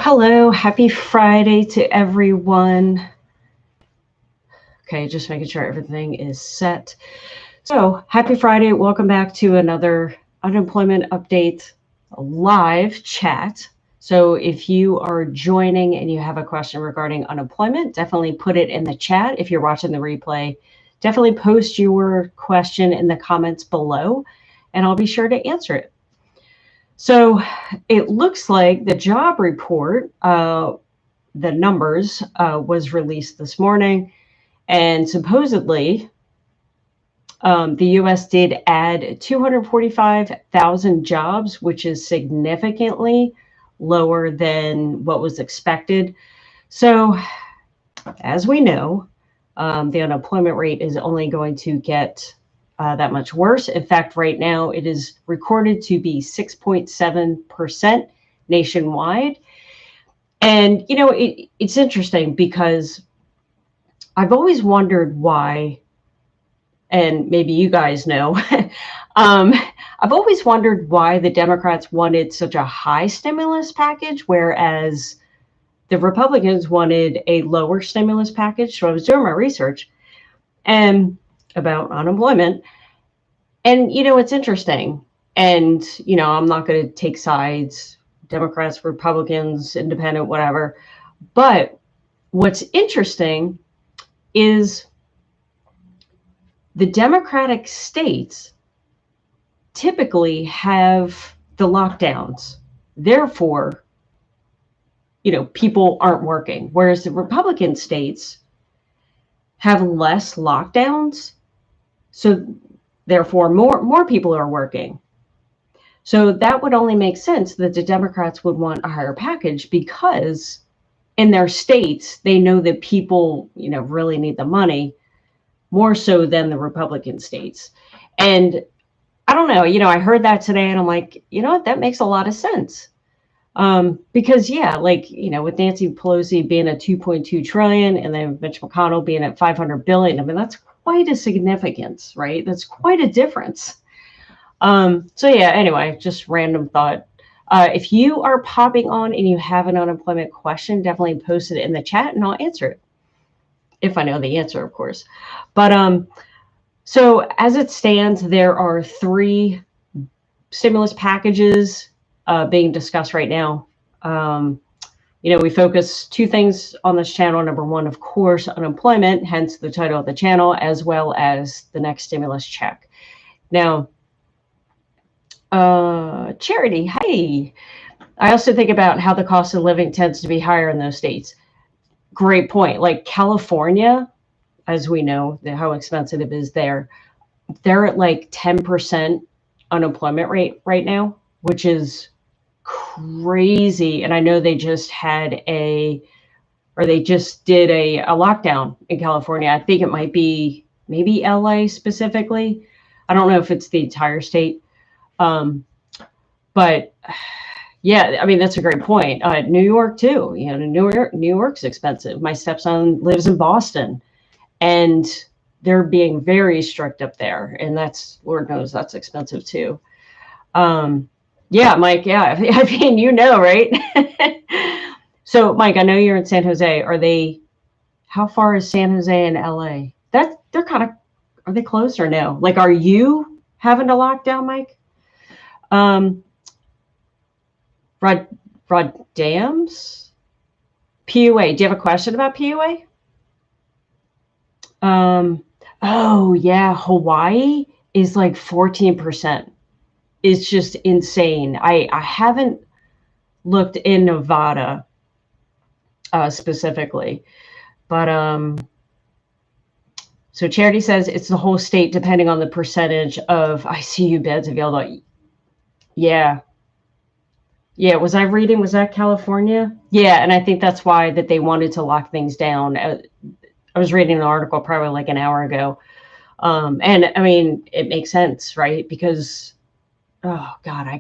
Hello, happy Friday to everyone. Okay, just making sure everything is set. So, happy Friday. Welcome back to another unemployment update live chat. So, if you are joining and you have a question regarding unemployment, definitely put it in the chat. If you're watching the replay, definitely post your question in the comments below, and I'll be sure to answer it. So it looks like the job report, the numbers was released this morning, and supposedly the U.S. did add 245,000 jobs, which is significantly lower than what was expected. So as we know, the unemployment rate is only going to get that much worse. In fact, right now it is recorded to be 6.7% nationwide. And, you know, it's interesting because I've always wondered why, and maybe you guys know, I've always wondered why the Democrats wanted such a high stimulus package, whereas the Republicans wanted a lower stimulus package. So I was doing my research and about unemployment. And, you know, it's interesting. And, you know, I'm not going to take sides, Democrats, Republicans, independent, whatever. But what's interesting is the Democratic states typically have the lockdowns. Therefore, you know, people aren't working. Whereas the Republican states have less lockdowns. So therefore, more people are working. So that would only make sense that the Democrats would want a higher package because in their states, they know that people, you know, really need the money more so than the Republican states. And I don't know, you know, I heard that today and I'm like, you know what, that makes a lot of sense. Because yeah, like, you know, with Nancy Pelosi being at 2.2 trillion and then Mitch McConnell being at 500 billion, I mean, that's quite a significance, right? That's quite a difference. So yeah, anyway, just random thought. If you are popping on and you have an unemployment question, definitely post it in the chat and I'll answer it. If I know the answer, of course. But so as it stands, there are 3 stimulus packages being discussed right now. You know, we focus 2 things on this channel. Number 1, of course, unemployment, hence the title of the channel, as well as the next stimulus check. Now, Charity, hey. I also think about how the cost of living tends to be higher in those states. Great point. Like California, as we know, how expensive it is there. They're at like 10% unemployment rate right now, which is crazy. And I know they just had they just did a lockdown in California. I think it might be maybe LA specifically. I don't know if it's the entire state. But yeah, I mean, that's a great point. New York too, you know, New York's expensive. My stepson lives in Boston and they're being very strict up there. And that's, Lord knows, that's expensive too. Yeah, Mike. Yeah. I mean, you know, right? So Mike, I know you're in San Jose. How far is San Jose and LA? They're kind of, are they close or no? Like, are you having to lock down, Mike? Rod Dams? PUA. Do you have a question about PUA? Oh yeah, Hawaii is like 14%. It's just insane. I haven't looked in Nevada specifically, but so Charity says it's the whole state depending on the percentage of ICU beds available. Yeah. Yeah, was that California? Yeah, and I think that's why that they wanted to lock things down. I was reading an article probably like an hour ago. And I mean, it makes sense, right? Because, oh God, I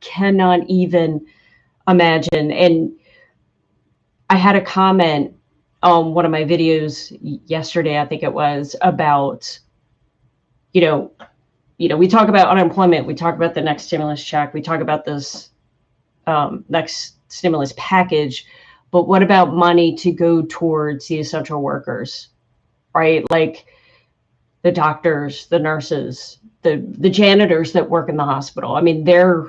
cannot even imagine. And I had a comment on one of my videos yesterday, I think it was, about, you know, we talk about unemployment, we talk about the next stimulus check, we talk about this next stimulus package, but what about money to go towards the essential workers, right? Like the doctors, the nurses, the janitors that work in the hospital. I mean, they're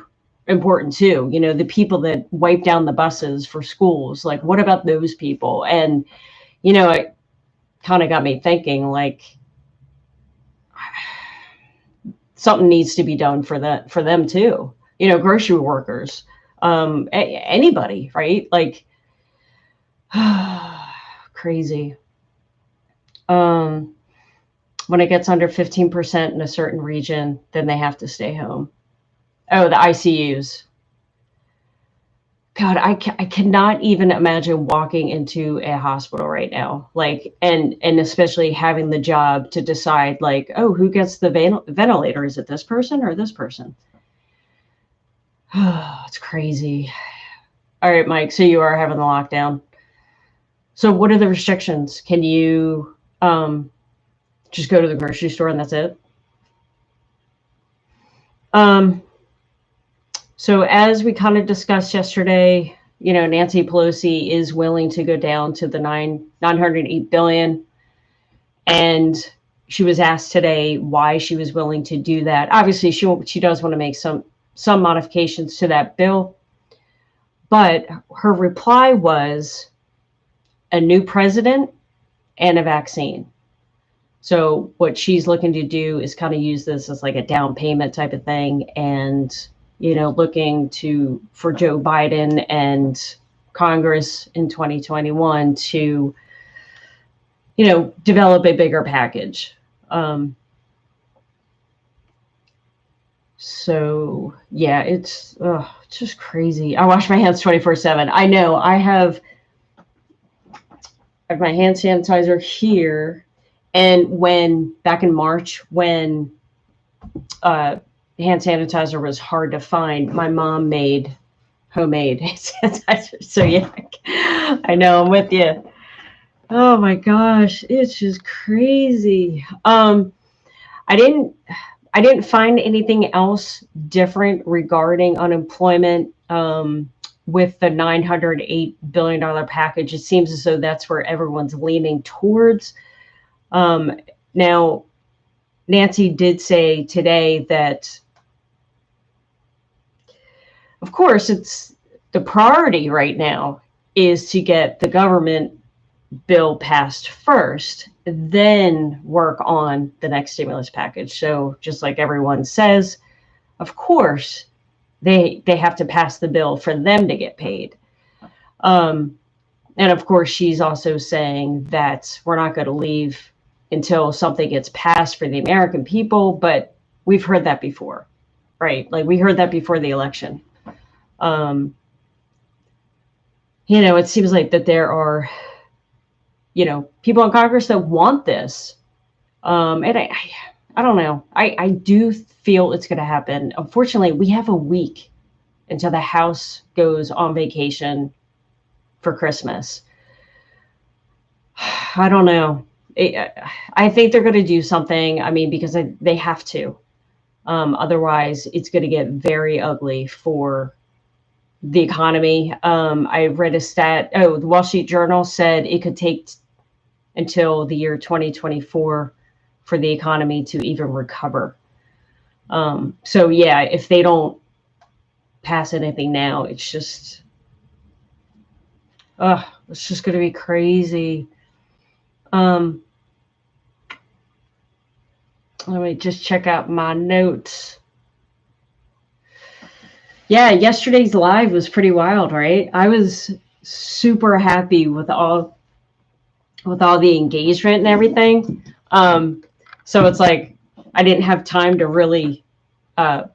important too. You know, the people that wipe down the buses for schools, like what about those people? And, you know, it kind of got me thinking, like, something needs to be done for them too. You know, grocery workers, anybody, right? Like, crazy. When it gets under 15% in a certain region, then they have to stay home. Oh, the ICUs. God, I cannot even imagine walking into a hospital right now, like, and especially having the job to decide, like, oh, who gets the ventilator? Is it this person or this person? Oh, it's crazy. All right, Mike, so you are having the lockdown. So what are the restrictions? Can you just go to the grocery store and that's it? So as we kind of discussed yesterday, you know, Nancy Pelosi is willing to go down to the 908 billion. And she was asked today why she was willing to do that. Obviously, she does want to make some modifications to that bill. But her reply was a new president and a vaccine. So what she's looking to do is kind of use this as like a down payment type of thing, and, you know, looking for Joe Biden and Congress in 2021 to, you know, develop a bigger package. So yeah, it's just crazy. I wash my hands 24/7. I know I have my hand sanitizer here. And when back in March, when hand sanitizer was hard to find, my mom made homemade hand sanitizer. So yeah, I know, I'm with you. Oh my gosh, it's just crazy. I didn't find anything else different regarding unemployment with the $908 billion package. It seems as though that's where everyone's leaning towards. Now, Nancy did say today that, of course, it's the priority right now is to get the government bill passed first, then work on the next stimulus package. So just like everyone says, of course, they have to pass the bill for them to get paid. And of course, she's also saying that we're not going to leave until something gets passed for the American people. But we've heard that before, right? Like we heard that before the election. You know, it seems like that there are, you know, people in Congress that want this. And I don't know. I do feel it's going to happen. Unfortunately, we have a week until the House goes on vacation for Christmas. I don't know. I think they're going to do something. I mean, because they have to. Otherwise, it's going to get very ugly for the economy. I read a stat. Oh, the Wall Street Journal said it could take until the year 2024 for the economy to even recover. So yeah, if they don't pass anything now, it's just going to be crazy. Let me just check out my notes. Yeah, yesterday's live was pretty wild, right? I was super happy with all the engagement and everything. So it's like I didn't have time to really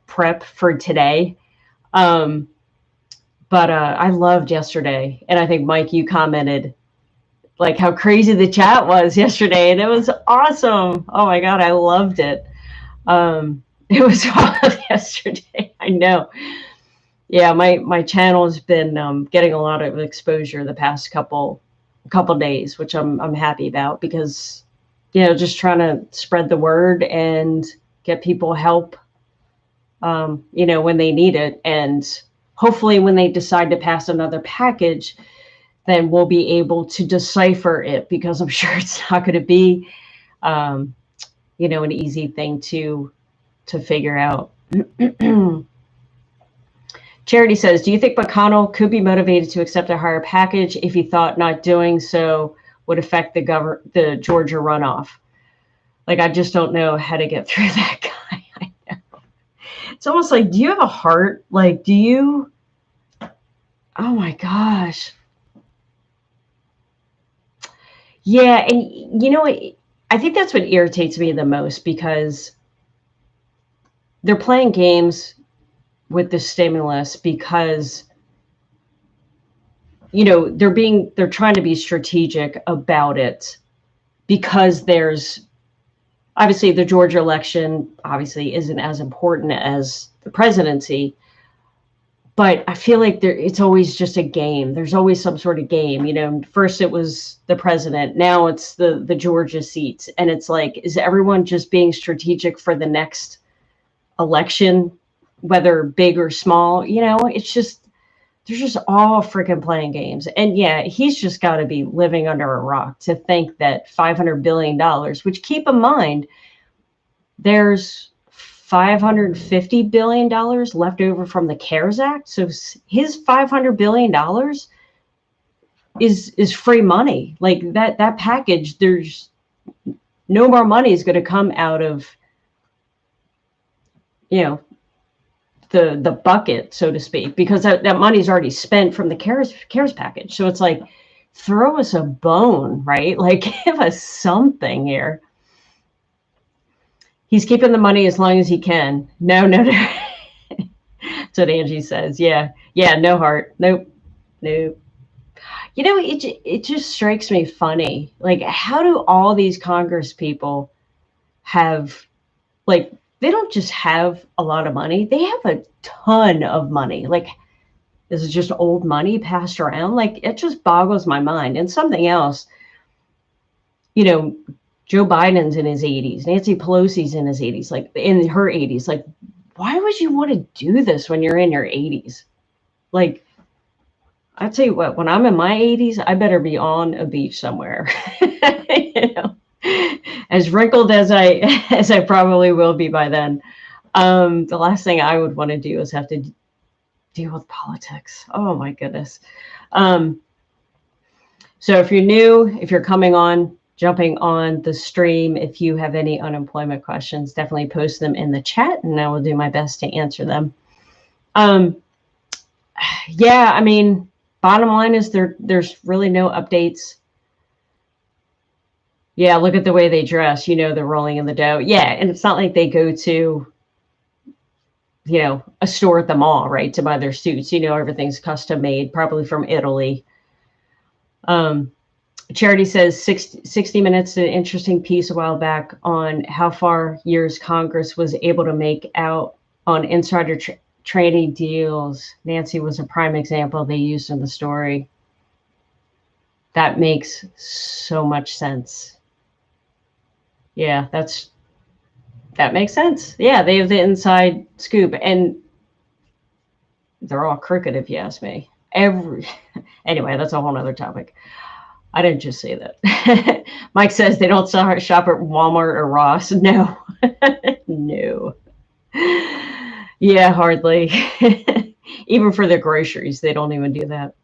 prep for today. But I loved yesterday. And I think, Mike, you commented like how crazy the chat was yesterday. And it was awesome. Oh, my God, I loved it. It was wild yesterday. I know. Yeah, my channel's been getting a lot of exposure the past couple days, which I'm happy about because, you know, just trying to spread the word and get people help, you know, when they need it. And hopefully when they decide to pass another package, then we'll be able to decipher it, because I'm sure it's not going to be, you know, an easy thing to figure out. Charity says, do you think McConnell could be motivated to accept a higher package if he thought not doing so would affect the Georgia runoff? Like, I just don't know how to get through that guy. I know. It's almost like, do you have a heart? Like, do you? Oh my gosh. Yeah, and you know what? I think that's what irritates me the most, because they're playing games with the stimulus because, you know, they're trying to be strategic about it, because there's obviously the Georgia election obviously isn't as important as the presidency, but I feel like it's always just a game. There's always some sort of game. You know, first it was the president, now it's the Georgia seats, and it's like, is everyone just being strategic for the next election, whether big or small? You know, it's just, they're just all freaking playing games. And yeah, he's just got to be living under a rock to think that $500 billion, which, keep in mind, there's $550 billion left over from the CARES Act. So his $500 billion is free money. Like that package, there's no more money is going to come out of, you know, the bucket, so to speak, because that money's already spent from the CARES package. So it's like, throw us a bone, right? Like, give us something here. He's keeping the money as long as he can. No. That's what Angie says. Yeah, no heart. Nope. You know, it just strikes me funny. Like, how do all these Congress people have, like, they don't just have a lot of money, they have a ton of money. Like, this is just old money passed around. Like, it just boggles my mind. And something else, you know, Joe Biden's in his 80s, Nancy Pelosi's in his 80s, like in her 80s. Like, why would you want to do this when you're in your 80s? Like, I'll tell you what, when I'm in my 80s, I better be on a beach somewhere. You know, as wrinkled as I probably will be by then. The last thing I would want to do is have to deal with politics. Oh my goodness. So if you're new, if you're jumping on the stream, if you have any unemployment questions, definitely post them in the chat and I will do my best to answer them. Yeah, I mean, bottom line is there's really no updates. Yeah, look at the way they dress. You know, they're rolling in the dough. Yeah, and it's not like they go to, you know, a store at the mall, right, to buy their suits. You know, everything's custom made, probably from Italy. Charity says 60 Minutes did an interesting piece a while back on how far years Congress was able to make out on insider trading deals. Nancy was a prime example they used in the story. That makes so much sense. Yeah, that makes sense. Yeah, they have the inside scoop, and they're all crooked, if you ask me. Anyway, that's a whole nother topic. I didn't just say that. Mike says they don't shop at Walmart or Ross. No. No. Yeah, hardly. Even for the groceries, they don't even do that.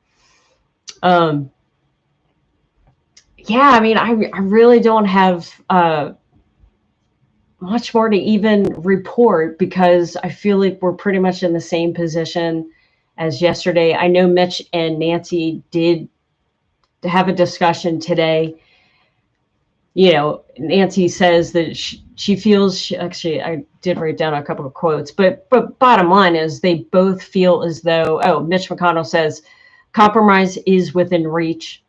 Yeah, I mean, I really don't have much more to even report, because I feel like we're pretty much in the same position as yesterday. I know Mitch and Nancy did have a discussion today. You know, Nancy says that she feels, actually, I did write down a couple of quotes, but bottom line is they both feel as though, Mitch McConnell says, compromise is within reach.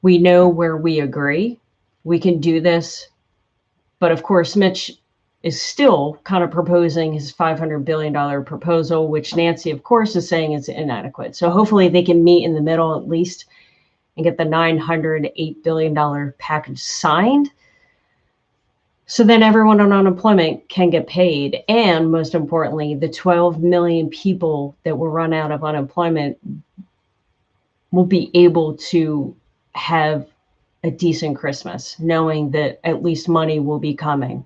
We know where we agree. We can do this. But of course, Mitch is still kind of proposing his $500 billion proposal, which Nancy, of course, is saying is inadequate. So hopefully they can meet in the middle at least and get the $908 billion package signed. So then everyone on unemployment can get paid. And most importantly, the 12 million people that will run out of unemployment will be able to have a decent Christmas, knowing that at least money will be coming.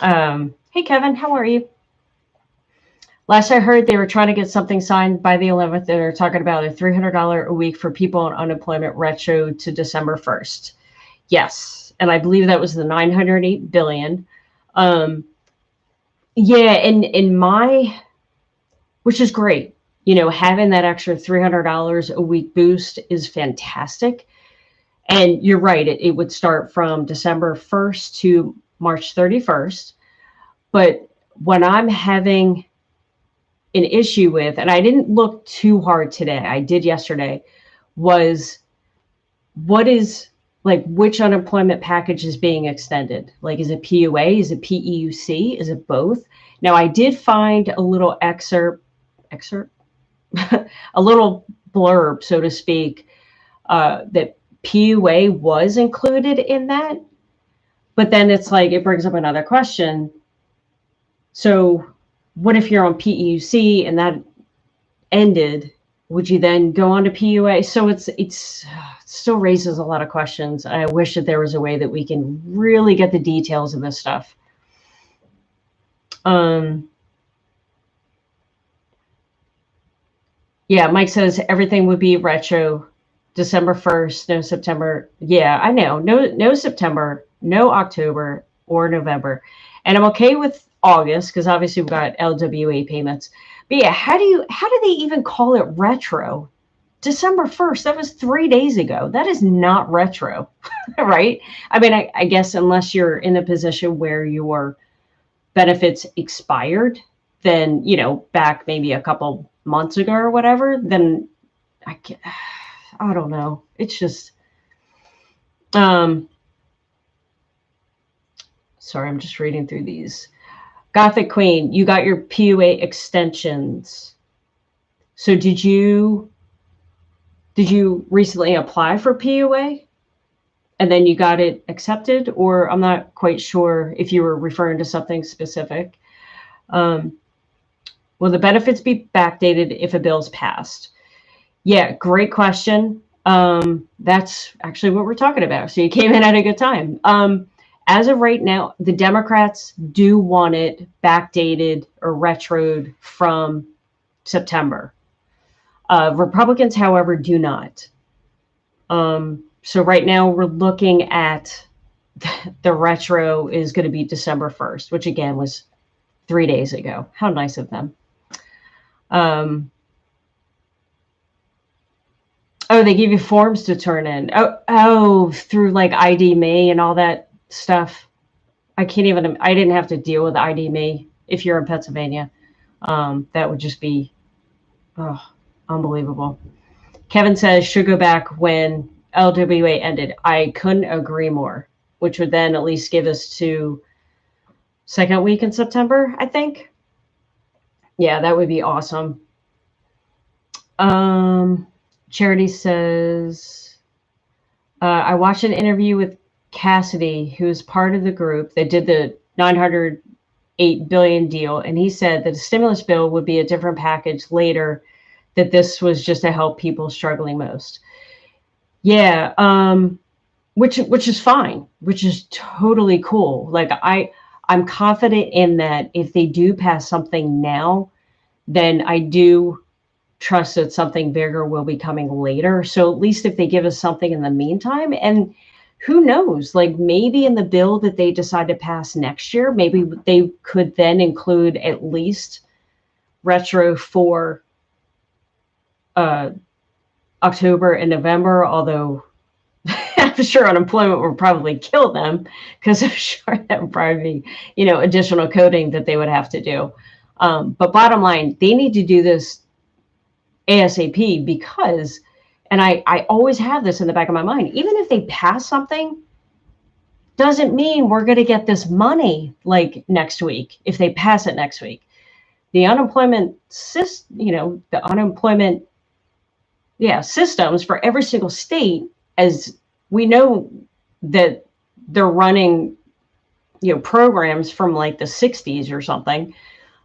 Hey, Kevin, how are you? Last I heard, they were trying to get something signed by the 11th. They're talking about a $300 a week for people on unemployment retro to December 1st. Yes. And I believe that was the 908 billion. Yeah. And in my, which is great, having that extra $300 a week boost is fantastic. And you're right. It would start from December 1st to March 31st. But when I'm having an issue with, and I didn't look too hard today, I did yesterday, was what is like which unemployment package is being extended? Like, is it PUA? Is it PEUC? Is it both? Now, I did find a little excerpt, a little blurb, so to speak, that PUA was included in that. But then it's like, it brings up another question. So what if you're on PEUC and that ended? Would you then go on to PUA? So it still raises a lot of questions. I wish that there was a way that we can really get the details of this stuff. Yeah, Mike says everything would be retro. December 1st, no September. Yeah, I know. No September, no October or November. And I'm okay with August because obviously we've got LWA payments. But yeah, how do they even call it retro? December 1st, that was 3 days ago. That is not retro, right? I mean, I guess unless you're in a position where your benefits expired, then, back maybe a couple months ago or whatever, then I don't know. It's just, sorry, I'm just reading through these. Gothic Queen, you got your PUA extensions. So did you recently apply for PUA and then you got it accepted? Or I'm not quite sure if you were referring to something specific. Will the benefits be backdated if a bill's passed? Yeah, great question. That's actually what we're talking about. So you came in at a good time. As of right now, the Democrats do want it backdated or retroed from September. Republicans, however, do not. So right now we're looking at the retro is going to be December 1st, which again was 3 days ago. How nice of them. Oh, they give you forms to turn in. Oh, through like ID Me and all that stuff. I didn't have to deal with ID Me if you're in Pennsylvania. That would just be, unbelievable. Kevin says should go back when LWA ended. I couldn't agree more, which would then at least give us to second week in September, I think. Yeah, that would be awesome. Charity says, I watched an interview with Cassidy, who's part of the group that did the $908 billion deal. And he said that a stimulus bill would be a different package later, that this was just to help people struggling most. Yeah. Which is fine, which is totally cool. Like I'm confident in that if they do pass something now, then I do trust that something bigger will be coming later. So at least if they give us something in the meantime, and who knows, like maybe in the bill that they decide to pass next year, maybe they could then include at least retro for October and November, although I'm sure unemployment will probably kill them because I'm sure that would probably be, additional coding that they would have to do. But bottom line, they need to do this ASAP because, and I always have this in the back of my mind, even if they pass something, doesn't mean we're going to get this money like next week if they pass it next week. The unemployment system, systems for every single state, as we know that they're running, programs from like the 60s or something.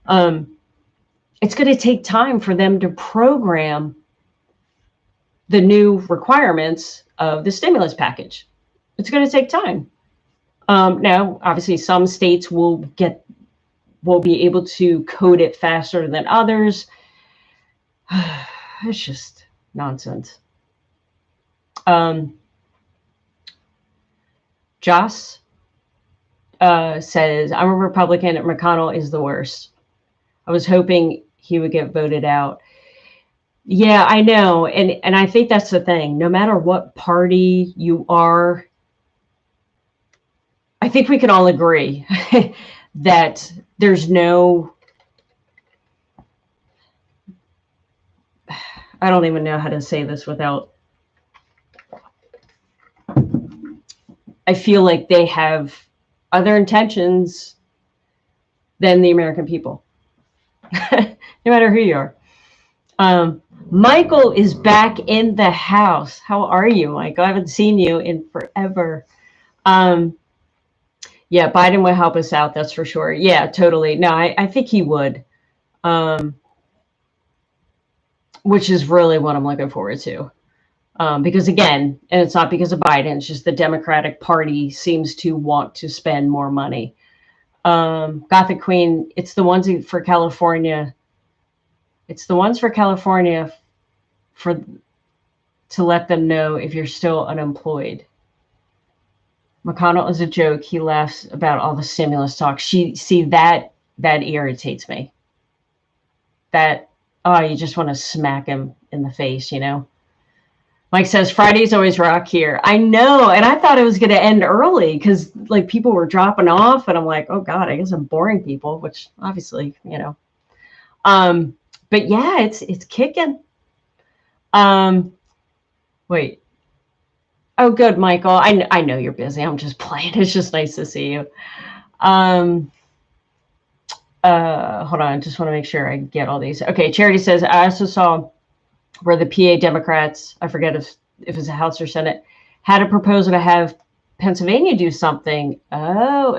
It's going to take time for them to program the new requirements of the stimulus package. It's going to take time. Now, obviously, some states will be able to code it faster than others. It's just nonsense. Joss says, I'm a Republican and McConnell is the worst. I was hoping he would get voted out. Yeah, I know. And I think that's the thing. No matter what party you are, I think we can all agree that there's no, I don't even know how to say this without, I feel like they have other intentions than the American people, no matter who you are. Michael is back in the house. How are you, Michael? I haven't seen you in forever. Yeah, Biden would help us out. That's for sure. Yeah, totally. No, I think he would, which is really what I'm looking forward to. Because again, and it's not because of Biden, it's just the Democratic Party seems to want to spend more money. Gothic Queen, it's the ones for California. It's the ones for California to let them know if you're still unemployed. McConnell is a joke. He laughs about all the stimulus talk. That irritates me. You just want to smack him in the face, Mike says, Fridays always rock here. I know. And I thought it was going to end early because like people were dropping off and I'm like, oh God, I guess I'm boring people, which obviously, but yeah, it's kicking. Wait. Oh, good, Michael. I know you're busy. I'm just playing. It's just nice to see you. Hold on. I just want to make sure I get all these. Okay. Charity says, I also saw where the PA Democrats, I forget if it's a House or Senate, had a proposal to have Pennsylvania do something. Oh,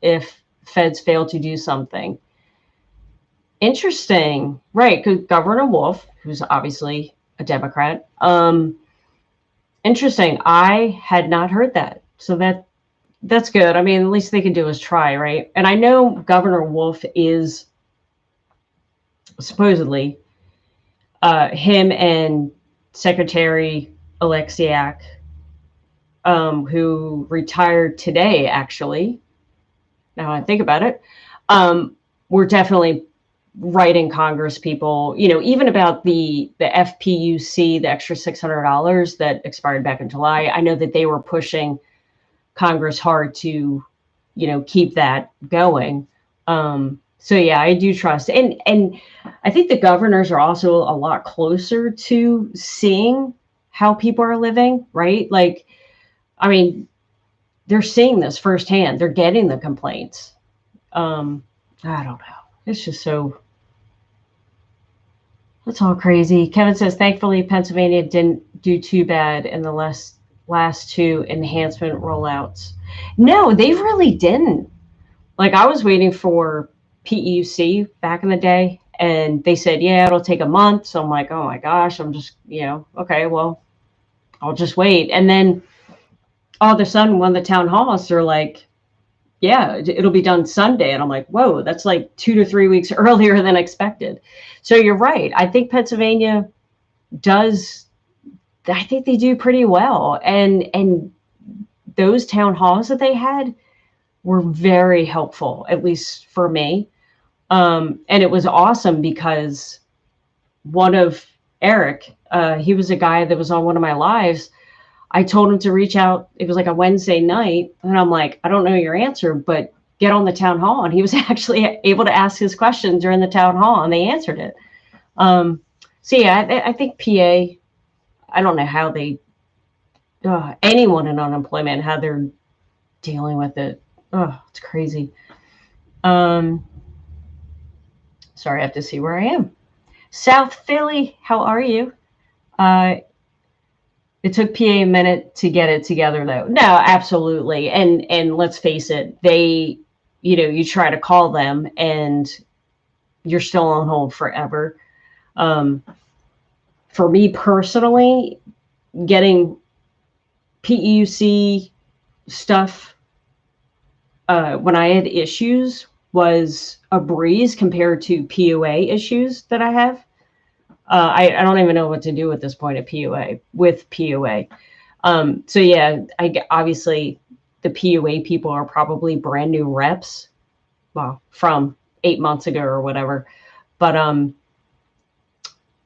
if feds fail to do something. Interesting. Right. Because Governor Wolf, who's obviously a Democrat, interesting. I had not heard that. So that's good. I mean, at least they can do is try, right? And I know Governor Wolf is supposedly him and Secretary Alexiak, who retired today, actually, now I think about it, were definitely writing Congress people, even about the FPUC, the extra $600 that expired back in July. I know that they were pushing Congress hard to, keep that going. So yeah, I do trust. And I think the governors are also a lot closer to seeing how people are living, right? Like, I mean, they're seeing this firsthand. They're getting the complaints. I don't know. It's just that's all crazy. Kevin says, thankfully, Pennsylvania didn't do too bad in the last two enhancement rollouts. No, they really didn't. Like I was waiting for PEUC back in the day and they said, yeah, it'll take a month. So I'm like, oh my gosh, I'm just, okay, well, I'll just wait. And then all of a sudden, one of the town halls, they're like, yeah, it'll be done Sunday. And I'm like, whoa, that's like 2 to 3 weeks earlier than expected. So you're right. I think Pennsylvania I think they do pretty well. And those town halls that they had were very helpful, at least for me. And it was awesome because one of Eric, he was a guy that was on one of my lives. I told him to reach out. It was like a Wednesday night. And I'm like, I don't know your answer, but get on the town hall. And he was actually able to ask his questions during the town hall and they answered it. So yeah, I think PA, I don't know how anyone in unemployment, how they're dealing with it. Oh, it's crazy. Sorry, I have to see where I am. South Philly, how are you? It took PA a minute to get it together, though. No, absolutely. And let's face it, they, you try to call them and you're still on hold forever. For me personally, getting PEUC stuff when I had issues was a breeze compared to PUA issues that I have. I don't even know what to do at this point at PUA with PUA. So yeah, obviously the PUA people are probably brand new reps, well, from 8 months ago or whatever. But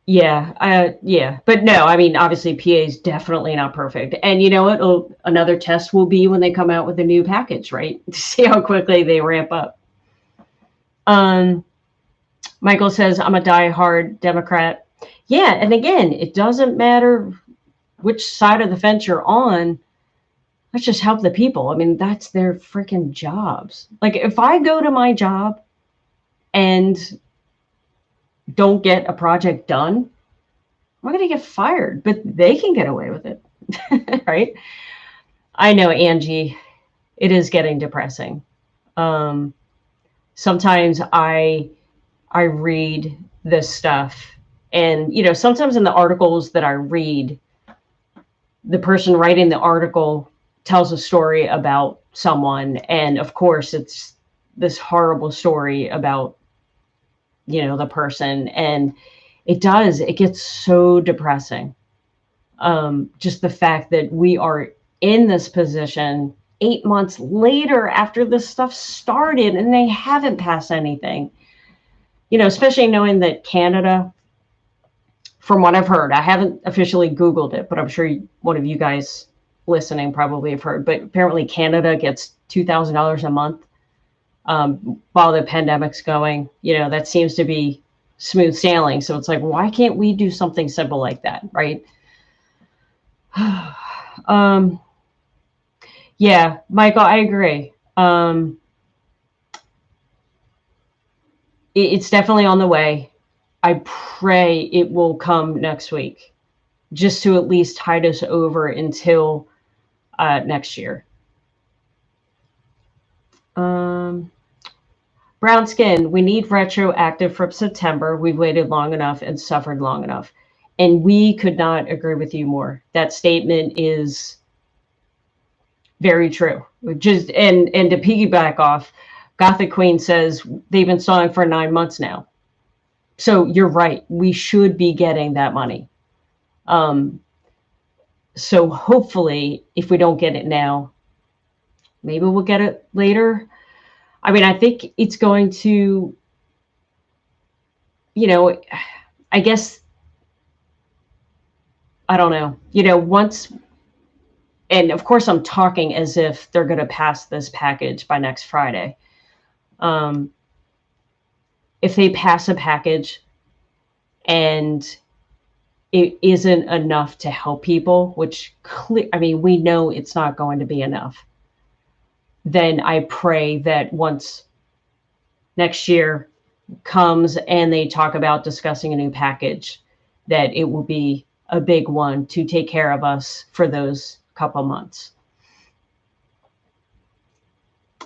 yeah, but no, I mean, obviously PA is definitely not perfect. And you know what? Another test will be when they come out with a new package, right? To see how quickly they ramp up. Michael says, I'm a diehard Democrat. Yeah, and again, it doesn't matter which side of the fence you're on. Let's just help the people. I mean, that's their freaking jobs. Like, if I go to my job and don't get a project done, I'm going to get fired, but they can get away with it, right? I know, Angie, it is getting depressing. Sometimes I read this stuff, and sometimes in the articles that I read, the person writing the article tells a story about someone, and of course it's this horrible story about the person, and it gets so depressing. Just the fact that we are in this position 8 months later after this stuff started and they haven't passed anything, especially knowing that Canada, from what I've heard, I haven't officially Googled it, but I'm sure one of you guys listening probably have heard, but apparently Canada gets $2,000 a month while the pandemic's going. That seems to be smooth sailing. So it's like, why can't we do something simple like that, right? Yeah, Michael, I agree. It's definitely on the way. I pray it will come next week, just to at least tide us over until next year. Brown skin, we need retroactive from September. We've waited long enough and suffered long enough. And we could not agree with you more. That statement is very true. And to piggyback off, Gothic Queen says they've been stalling for 9 months now. So you're right. We should be getting that money. So hopefully, if we don't get it now, maybe we'll get it later. I mean, I think it's going to, I guess, I don't know, once, and of course I'm talking as if they're going to pass this package by next Friday. If they pass a package and it isn't enough to help people, which we know it's not going to be enough, then I pray that once next year comes and they talk about discussing a new package, that it will be a big one to take care of us for those couple months.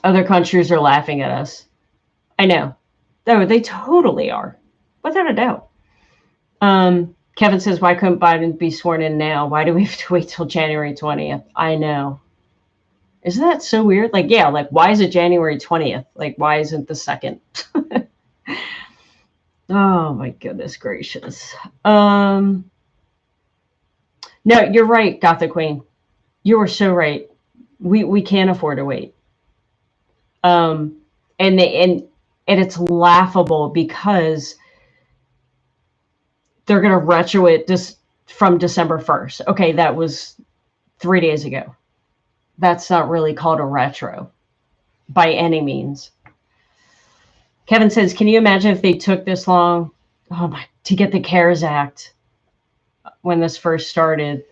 Other countries are laughing at us. I know. Oh, they totally are. Without a doubt. Kevin says, why couldn't Biden be sworn in now? Why do we have to wait till January 20th? I know. Isn't that so weird? Like, yeah, like, why is it January 20th? Like, why isn't the 2nd? Oh, my goodness gracious. No, you're right, Gothic Queen. You are so right. We can't afford to wait. And it's laughable because they're going to retro it just from December 1st. Okay, that was 3 days ago. That's not really called a retro by any means. Kevin says, can you imagine if they took this long to get the CARES Act when this first started?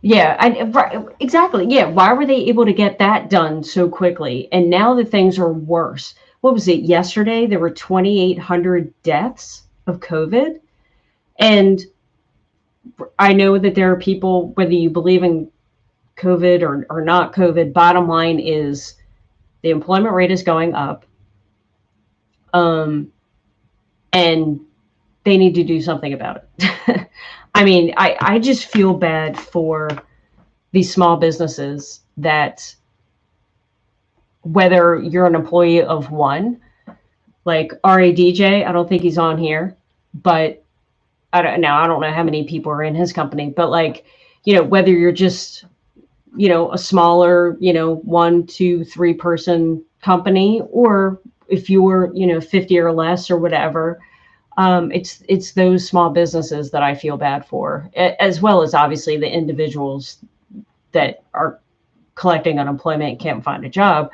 Yeah, exactly. Yeah, why were they able to get that done so quickly? And now that things are worse. What was it, yesterday? There were 2,800 deaths of COVID. And I know that there are people, whether you believe in COVID or not COVID, bottom line is the employment rate is going up. And they need to do something about it. I mean, I just feel bad for these small businesses that, whether you're an employee of one, like RADJ, I don't think he's on here, but I don't know how many people are in his company, but like, whether you're just, a smaller, 1, 2, 3 person company, or if you were, 50 or less or whatever, it's those small businesses that I feel bad for, as well as obviously the individuals that are collecting unemployment and can't find a job.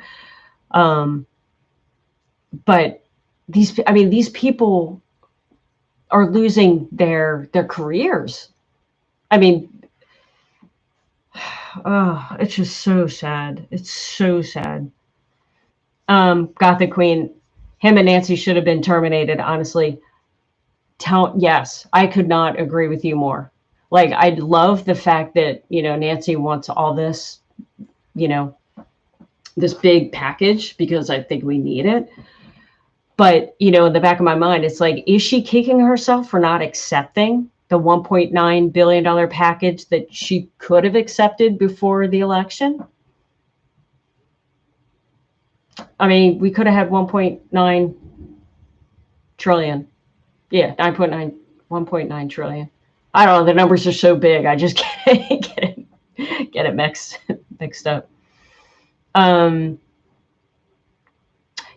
But these people are losing their careers. I mean, oh, it's just so sad. It's so sad. Gothic Queen, him and Nancy should have been terminated, honestly. Yes, I could not agree with you more. Like, I love the fact that, Nancy wants all this, this big package, because I think we need it. But, in the back of my mind, it's like, is she kicking herself for not accepting the $1.9 billion package that she could have accepted before the election? I mean, we could have had 1.9 trillion. Yeah, 1.9 trillion. I don't know. The numbers are so big. I just get it mixed up.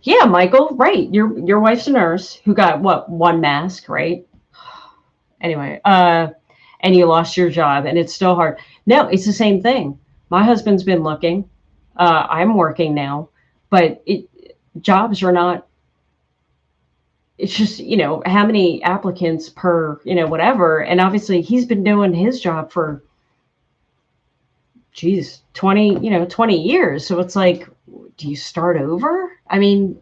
Yeah, Michael, right. Your wife's a nurse who got one mask, right? Anyway, and you lost your job, and it's still hard. No, it's the same thing. My husband's been looking. I'm working now, but jobs are not. It's just, how many applicants per, whatever. And obviously he's been doing his job for, 20 years. So it's like, do you start over? I mean,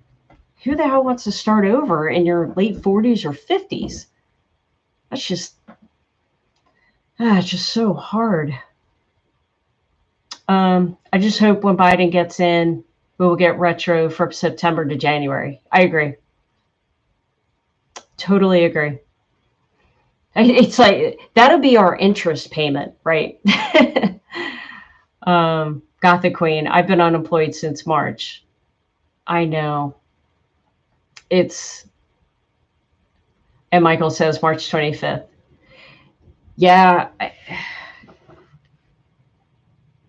who the hell wants to start over in your late 40s or 50s? That's just, it's just so hard. I just hope when Biden gets in, we will get retro from September to January. I agree. Totally agree. It's like, that'll be our interest payment, right? Gothic Queen, I've been unemployed since March. I know. And Michael says March 25th. Yeah.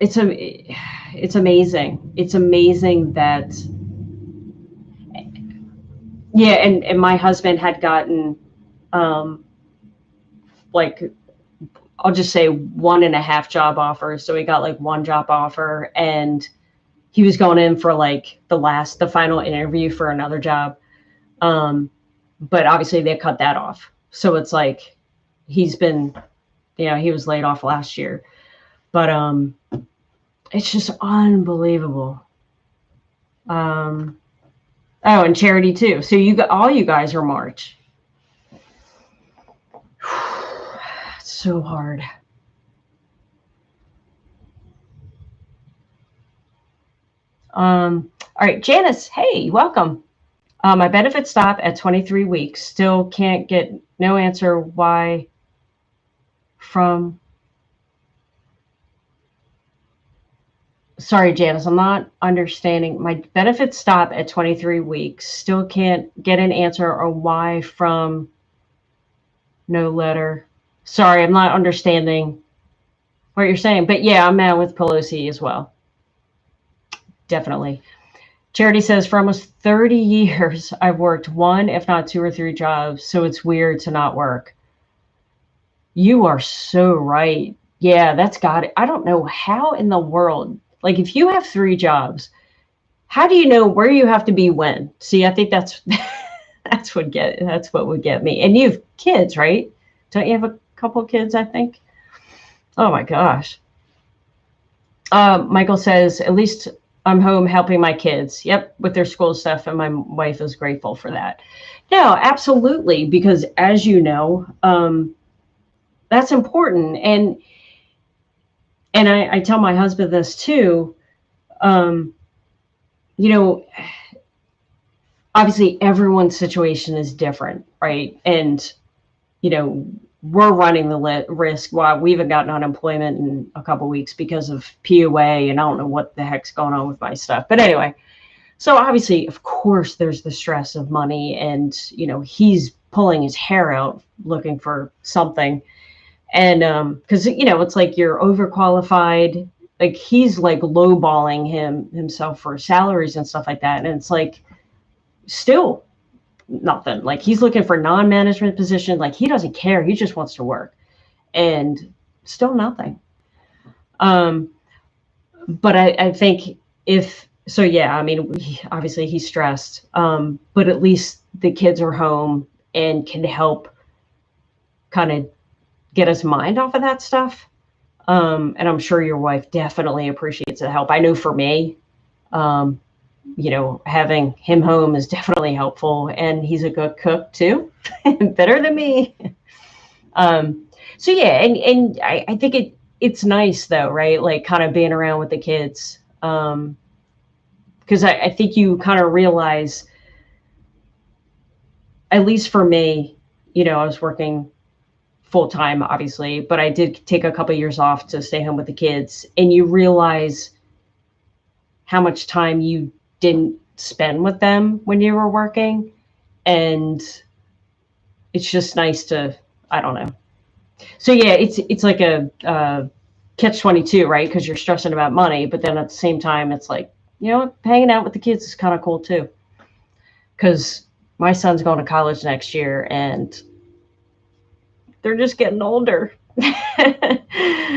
It's amazing. It's amazing that, yeah, and my husband had gotten, like, I'll just say 1.5 job offers. So he got like 1 job offer, and he was going in for like the final interview for another job. But obviously they cut that off. So it's like, he's been, he was laid off last year, but, it's just unbelievable. Oh, and Charity too. So all you guys are March. It's so hard. All right, Janice. Hey, welcome. My benefits stop at 23 weeks. Still can't get no answer why from. Sorry, Janice, I'm not understanding. My benefits stop at 23 weeks. Still can't get an answer or why from no letter. Sorry, I'm not understanding what you're saying. But yeah, I'm mad with Pelosi as well. Definitely. Charity says, for almost 30 years, I've worked 1, if not 2 or 3 jobs, so it's weird to not work. You are so right. Yeah, that's got it. I don't know how in the world, like, if you have 3 jobs, how do you know where you have to be when? See, I think that's what would get me. And you have kids, right? Don't you have a couple kids, I think? Oh my gosh. Michael says, at least I'm home helping my kids. Yep, with their school stuff, and my wife is grateful for that. No, absolutely, because as you know, that's important. And I tell my husband this too. Um, you know, obviously everyone's situation is different, right? And we're running the risk. Well, we haven't gotten unemployment in a couple of weeks because of PUA, and I don't know what the heck's going on with my stuff. But anyway, so obviously, of course, there's the stress of money, and he's pulling his hair out looking for something, and because it's like you're overqualified. Like he's like lowballing himself for salaries and stuff like that, and it's like still nothing. Like he's looking for non-management position. Like he doesn't care. He just wants to work, and still nothing. But I think if so, yeah. I mean, obviously he's stressed, but at least the kids are home and can help kind of get his mind off of that stuff. And I'm sure your wife definitely appreciates the help. I know for me, having him home is definitely helpful, and he's a good cook too, better than me. So yeah, and I think it's nice though, right? Like kind of being around with the kids. Because I think you kind of realize, at least for me, I was working full time, obviously, but I did take a couple of years off to stay home with the kids, and you realize how much time you didn't spend with them when you were working, and it's just nice to, I don't know. So yeah, it's like a catch-22, right? Because you're stressing about money, but then at the same time, it's like, hanging out with the kids is kind of cool too. Because my son's going to college next year, and they're just getting older.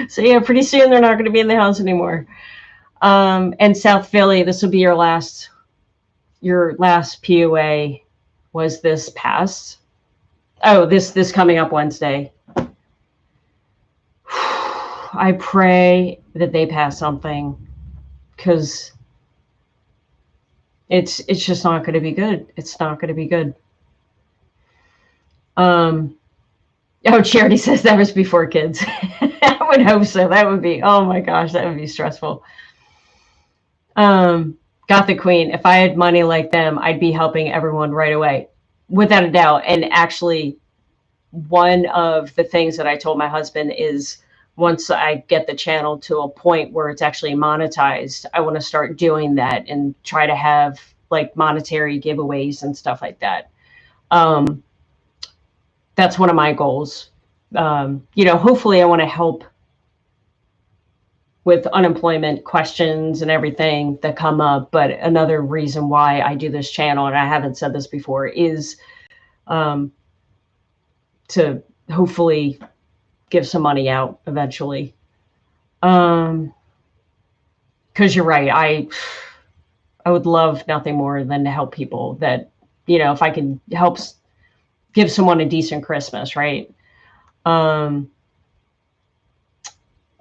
So yeah, pretty soon they're not going to be in the house anymore. And South Philly, this will be your last PUA was this past. Oh, this coming up Wednesday. I pray that they pass something, because it's just not going to be good. It's not going to be good. Oh, Charity says that was before kids. I would hope so. That would be, oh my gosh, that would be stressful. Gothic Queen, if I had money like them, I'd be helping everyone right away, without a doubt. And actually, one of the things that I told my husband is, once I get the channel to a point where it's actually monetized, I want to start doing that and try to have like monetary giveaways and stuff like that. That's one of my goals. Hopefully I want to help with unemployment questions and everything that come up. But another reason why I do this channel, and I haven't said this before, is to hopefully give some money out eventually. Because you're right. I would love nothing more than to help people that, if I can help give someone a decent Christmas, right? I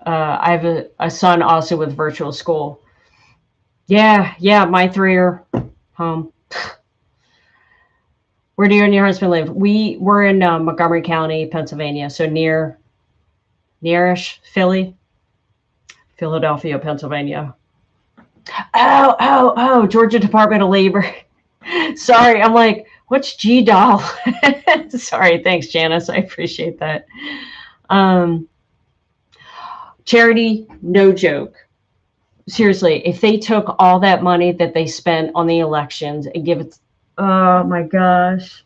have a son also with virtual school. Yeah, my 3 are home. Where do you and your husband live? We're in Montgomery County, Pennsylvania, so nearish Philly, Philadelphia, Pennsylvania. Oh, Georgia Department of Labor. Sorry, I'm like, what's GDOL? Sorry, thanks, Janice. I appreciate that. Charity, no joke. Seriously, if they took all that money that they spent on the elections and give it, oh my gosh.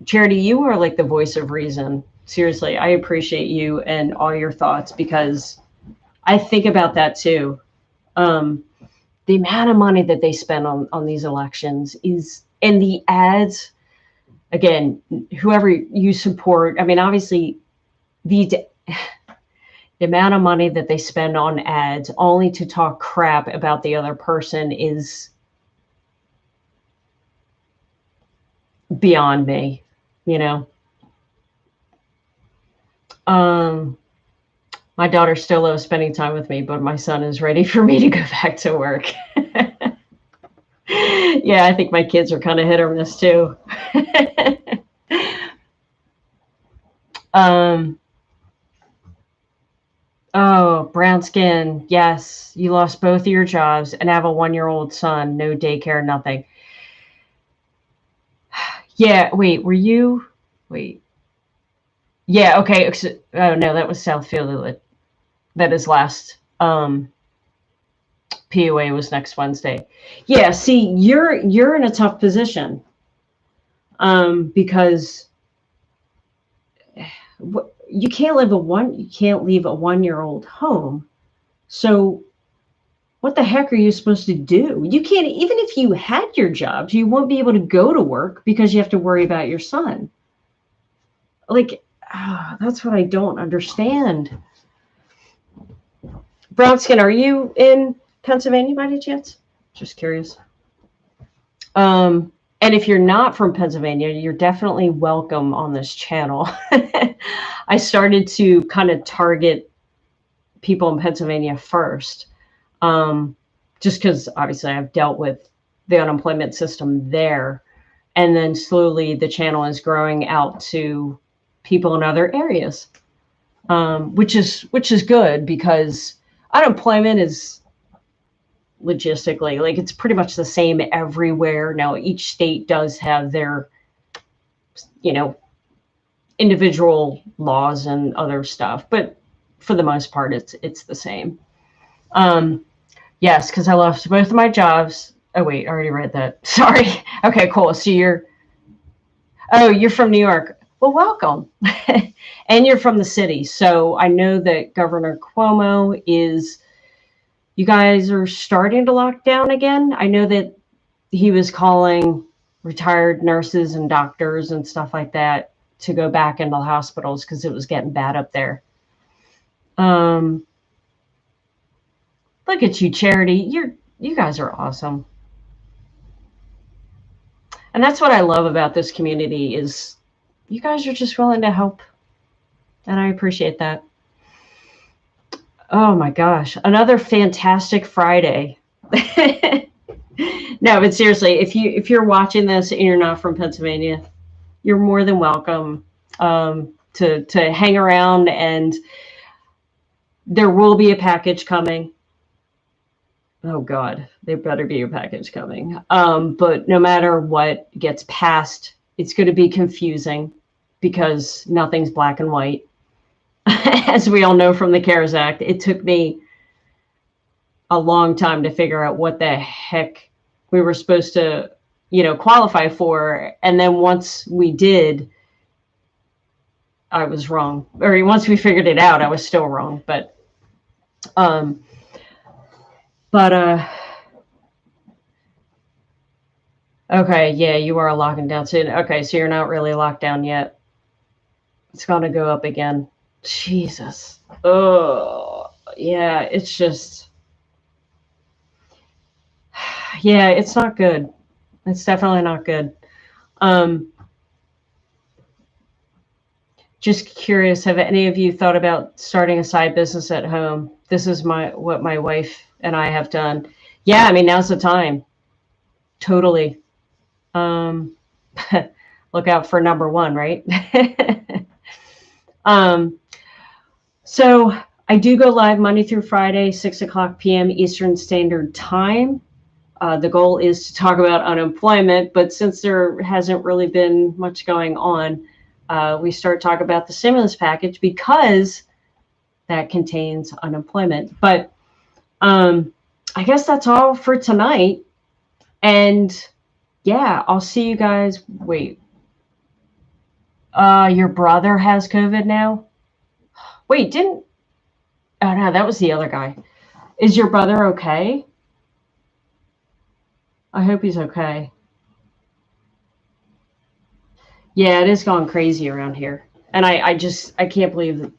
Charity, you are like the voice of reason. Seriously, I appreciate you and all your thoughts, because I think about that too. The amount of money that they spend on these elections is, and the ads, again, whoever you support, I mean, obviously the amount of money that they spend on ads only to talk crap about the other person is beyond me, My daughter still loves spending time with me, but my son is ready for me to go back to work. Yeah, I think my kids are kind of hit or miss too. um, oh, brown skin. Yes, you lost both of your jobs and have a 1-year-old son, no daycare, nothing. Yeah, wait, were you? Wait. Yeah, okay. Oh no, that was Southfield. That is last. PUA was next Wednesday. Yeah, see, you're in a tough position. Because you can't leave a 1-year-old home. So what the heck are you supposed to do? You can't, even if you had your jobs, you won't be able to go to work because you have to worry about your son. Like, that's what I don't understand. Brownskin, are you in Pennsylvania by any chance? Just curious. And if you're not from Pennsylvania, you're definitely welcome on this channel. I started to kind of target people in Pennsylvania first, just because obviously I've dealt with the unemployment system there. And then slowly the channel is growing out to people in other areas, which is good because unemployment is logistically, like, it's pretty much the same everywhere. Now, each state does have their, individual laws and other stuff, but for the most part, it's the same. Yes, because I lost both of my jobs. Oh wait, I already read that. Sorry. Okay, cool. So you're from New York. Well, welcome. And you're from the city. So I know that Governor Cuomo is, you guys are starting to lock down again. I know that he was calling retired nurses and doctors and stuff like that to go back into the hospitals because it was getting bad up there. Look at you, Charity. You guys are awesome. And that's what I love about this community is you guys are just willing to help. And I appreciate that. Oh my gosh, another fantastic Friday. No, but seriously, if you're watching this and you're not from Pennsylvania, you're more than welcome to hang around, and there will be a package coming. Oh God, there better be a package coming. But no matter what gets passed, it's going to be confusing because nothing's black and white. As we all know from the CARES Act, it took me a long time to figure out what the heck we were supposed to, qualify for. And then once we did, I was wrong. Or once we figured it out, I was still wrong. But okay, yeah, you are locking down soon. Okay, so you're not really locked down yet. It's going to go up again. Jesus. Oh, yeah, it's just, yeah, it's not good. It's definitely not good. Just curious, have any of you thought about starting a side business at home? This is what my wife and I have done. Yeah, I mean, now's the time. Totally. Look out for number one, right? So I do go live Monday through Friday, 6:00 p.m. Eastern Standard Time. The goal is to talk about unemployment, but since there hasn't really been much going on, we start talking about the stimulus package because that contains unemployment. But I guess that's all for tonight. And yeah, I'll see you guys. Wait, your brother has COVID now? Wait, oh no, that was the other guy. Is your brother okay? I hope he's okay. Yeah, it is going crazy around here. And I can't believe that,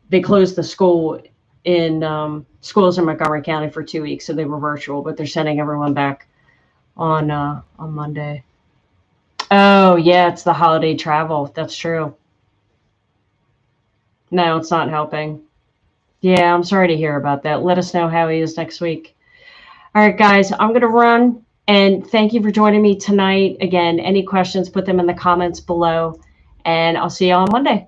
they closed the schools in Montgomery County for 2 weeks. So they were virtual, but they're sending everyone back on Monday. Oh yeah, it's the holiday travel. That's true. No, it's not helping. Yeah, I'm sorry to hear about that. Let us know how he is next week. All right, guys, I'm going to run. And thank you for joining me tonight. Again, any questions, put them in the comments below. And I'll see you on Monday.